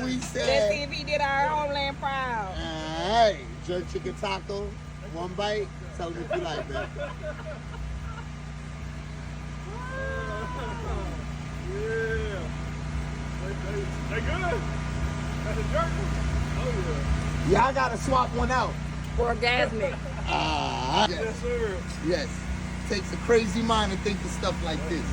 we Let's see said. if he did our homeland proud. Alright, jerk chicken taco, one bite. Tell me if you like that. Yeah. They good? That's a jerk? Oh, yeah. Y'all gotta swap one out. Orgasmic. Yes. Yes, sir. Yes. Takes a crazy mind to think of stuff like this.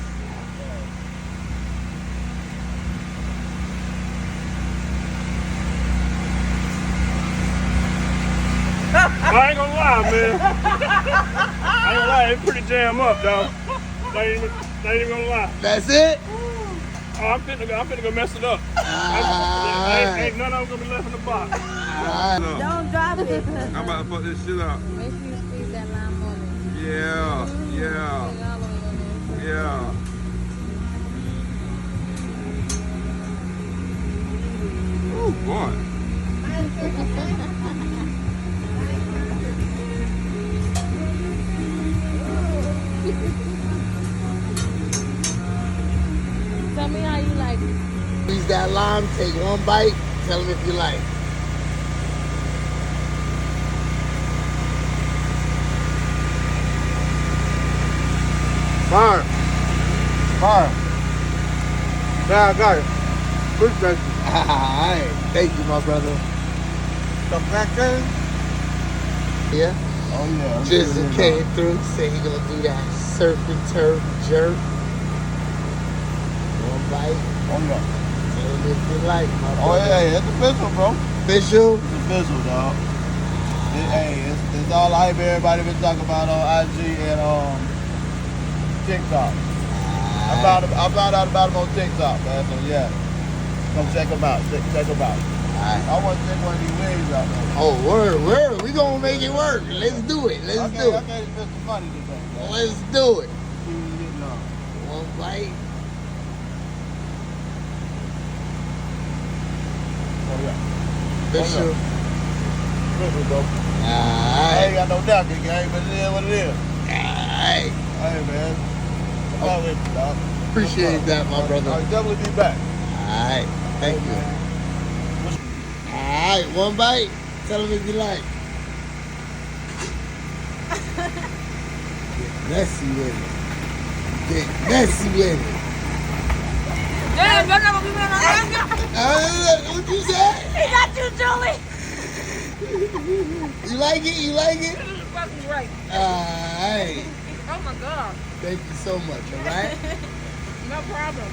I ain't gonna lie, man. I ain't gonna lie, it's pretty jam up, dog. I ain't even gonna lie. That's it? Oh, I'm finna go mess it up. Ain't none of them gonna be left in the box. Don't drop it. I'm about to fuck this shit up. Make sure you squeeze that lime on it. Yeah. Oh, boy. Tell me how you like it. Squeeze that lime, take one bite, tell them if you like. Fire. Yeah, I got it. Appreciate you. Alright, thank you, my brother. The black thing? Yeah. Oh, yeah. Jizzle came through, said he gonna do that surf and turf jerk. One bite, Oh, yeah. tell them if you like, my brother. Oh, yeah, it's official, bro. Official? It's official, dog. It's all I hear everybody been talking about on IG and TikTok. I found out about them on TikTok, man. So yeah, come check them out. Check them out. Alright. I want to take one of these wigs out there. Oh, word. We gonna make it work. Let's do it. Let's do I it. can't spend some money today, man. Let's do it. See what you getting on. One bite. Oh yeah. Official. Official, bro. I Alright. ain't got no napkin, gang, but it is what it is. Alright. Hey, man. I'm out with you, dog. Appreciate that, my brother. I'll definitely be back. Alright. Thank you. Alright, one bite. Tell them if you like. Get messy with it. Get messy with it. Damn, you're gonna be in a What you say? He got you, Julie. You like it? You like it? This is fucking right. Alright. Oh my God. Thank you so much, alright? No problem.